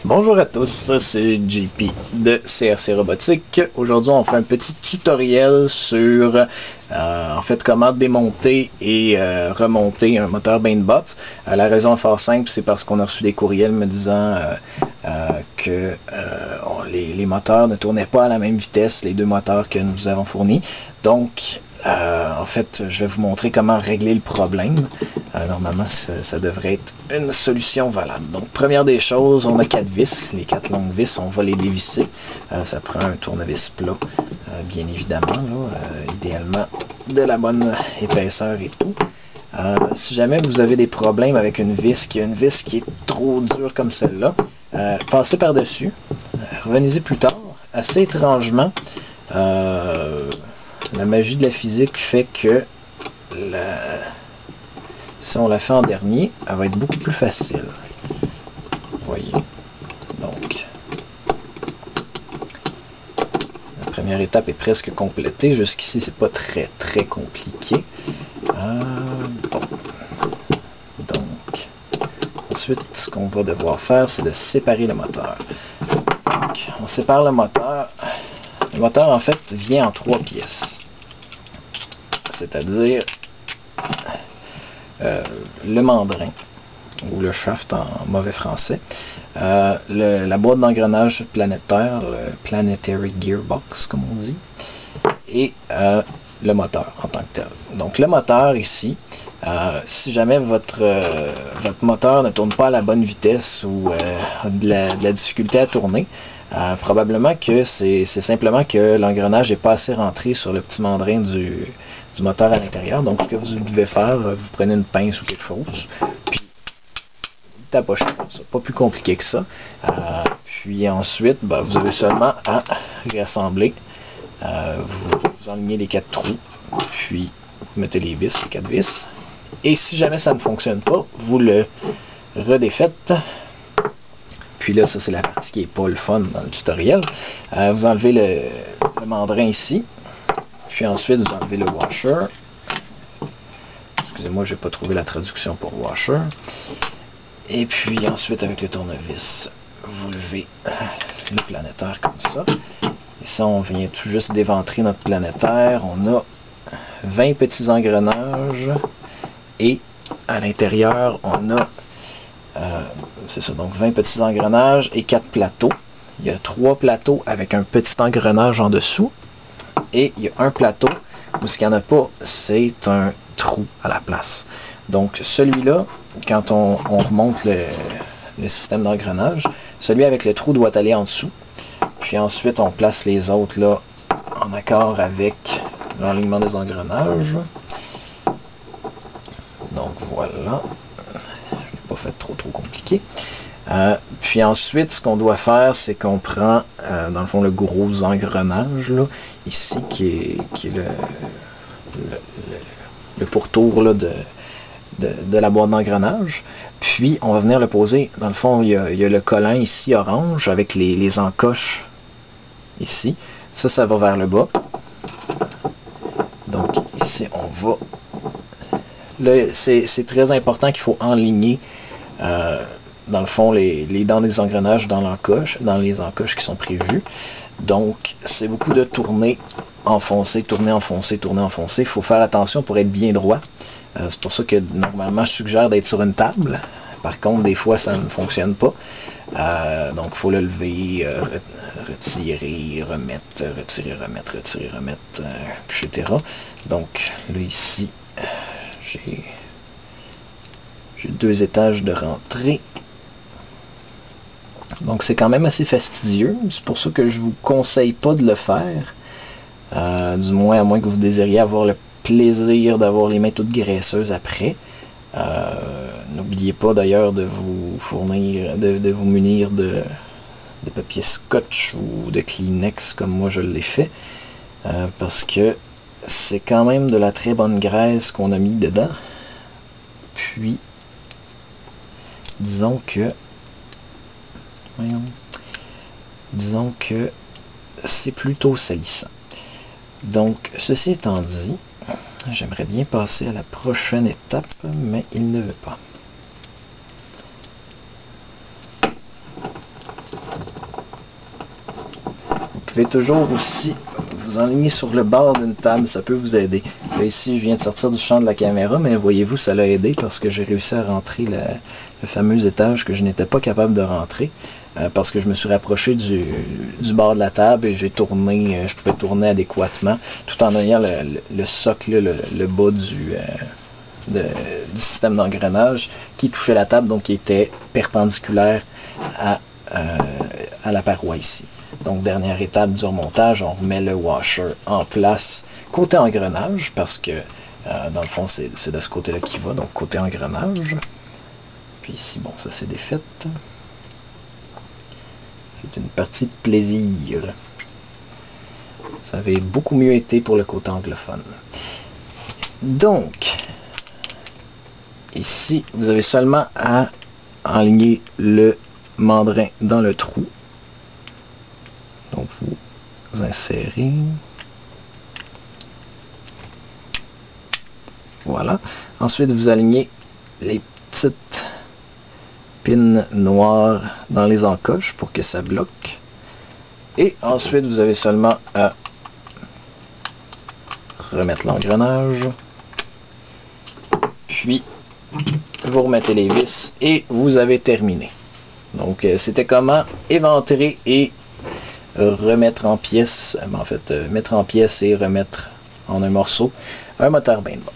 Bonjour à tous, c'est JP de CRC Robotique. Aujourd'hui, on fait un petit tutoriel sur en fait comment démonter et remonter un moteur Bainbot. La raison est fort simple, c'est parce qu'on a reçu des courriels me disant que les moteurs ne tournaient pas à la même vitesse, les deux moteurs que nous avons fournis. Donc, en fait, je vais vous montrer comment régler le problème. Normalement, ça devrait être une solution valable. Donc, première des choses, on a 4 vis. Les 4 longues vis, on va les dévisser. Ça prend un tournevis plat, bien évidemment. Là, idéalement, de la bonne épaisseur et tout. Si jamais vous avez des problèmes avec une vis, qui est trop dure comme celle-là, passez par-dessus. Revenez-y plus tard. Assez étrangement, la magie de la physique fait que si on la fait en dernier, elle va être beaucoup plus facile. Vous voyez. Donc, la première étape est presque complétée. Jusqu'ici, c'est pas très compliqué. Bon. Donc, ensuite, ce qu'on va devoir faire, c'est de séparer le moteur. Donc, on sépare le moteur. Le moteur, en fait, vient en 3 pièces. C'est-à-dire le mandrin, ou le shaft en mauvais français, la boîte d'engrenage planétaire, le Planetary Gearbox, comme on dit, et le moteur en tant que tel. Donc le moteur ici, si jamais votre moteur ne tourne pas à la bonne vitesse ou a de la difficulté à tourner, probablement que c'est simplement que l'engrenage n'est pas assez rentré sur le petit mandrin du moteur à l'intérieur. Donc ce que vous devez faire, vous prenez une pince ou quelque chose, puis tapochez comme ça. Pas plus compliqué que ça. Puis ensuite, vous avez seulement à réassembler. Vous enlignez les 4 trous, puis vous mettez les 4 vis. Et si jamais ça ne fonctionne pas, vous le redéfaites. Puis là, ça c'est la partie qui n'est pas le fun dans le tutoriel. Vous enlevez le mandrin ici. Puis ensuite, vous enlevez le washer. Excusez-moi, je n'ai pas trouvé la traduction pour washer. Et puis ensuite, avec le tournevis, vous levez le planétaire comme ça. Et ça, on vient tout juste d'éventrer notre planétaire. On a 20 petits engrenages. Et à l'intérieur, on a c'est ça, donc 20 petits engrenages et 4 plateaux. Il y a 3 plateaux avec un petit engrenage en dessous. Et il y a un plateau où ce qu'il n'y en a pas, c'est un trou à la place. Donc celui-là, quand on remonte le système d'engrenage, celui avec le trou doit aller en dessous. Puis ensuite, on place les autres là en accord avec l'alignement des engrenages. Donc voilà. Je n'ai pas fait trop compliqué. Puis ensuite, ce qu'on doit faire, c'est qu'on prend, dans le fond, le gros engrenage, là, ici, qui est le pourtour là, de la boîte d'engrenage. Puis, on va venir le poser, dans le fond, il y a le collant ici, orange, avec les encoches ici. Ça va vers le bas. Donc, ici, on va... Là, c'est très important qu'il faut enligner dans le fond, les dents des engrenages dans les encoches qui sont prévues. Donc, c'est beaucoup de tourner, enfoncer, tourner, enfoncer, tourner, enfoncer. Il faut faire attention pour être bien droit. C'est pour ça que normalement, je suggère d'être sur une table. Par contre, des fois, ça ne fonctionne pas. Donc, il faut le lever, retirer, remettre, retirer, remettre, retirer, remettre, etc. Donc, là, ici, j'ai 2 étages de rentrée. Donc c'est quand même assez fastidieux. C'est pour ça que je vous conseille pas de le faire. Du moins, à moins que vous désiriez avoir le plaisir d'avoir les mains toutes graisseuses après. N'oubliez pas d'ailleurs de vous fournir, de vous munir de papier scotch ou de Kleenex comme moi je l'ai fait. Parce que c'est quand même de la très bonne graisse qu'on a mis dedans. Puis, disons que c'est plutôt salissant. Donc, ceci étant dit, j'aimerais bien passer à la prochaine étape, mais il ne veut pas. pouvez toujours aussi vous enligner sur le bord d'une table, ça peut vous aider. Là, ici, je viens de sortir du champ de la caméra, mais voyez-vous, ça l'a aidé parce que j'ai réussi à rentrer le fameux étage que je n'étais pas capable de rentrer. Parce que je me suis rapproché du bord de la table et j'ai tourné, je pouvais tourner adéquatement, tout en ayant le socle, le bas du système d'engrenage qui touchait la table, donc qui était perpendiculaire à la paroi ici. Donc, dernière étape du remontage, on remet le washer en place côté engrenage, parce que dans le fond, c'est de ce côté-là qu'il va, donc côté engrenage. Puis ici, bon, ça c'est défait. C'est une partie de plaisir. Ça avait beaucoup mieux été pour le côté anglophone. Donc, ici, vous avez seulement à enligner le mandrin dans le trou. Donc, vous insérez. Voilà. Ensuite, vous alignez les petites pins noires dans les encoches pour que ça bloque. Et ensuite, vous avez seulement à remettre l'engrenage. Puis, vous remettez les vis et vous avez terminé. Donc, c'était comment éventrer et remettre en pièces, en fait, mettre en pièces et remettre en un morceau un moteur Bainbot.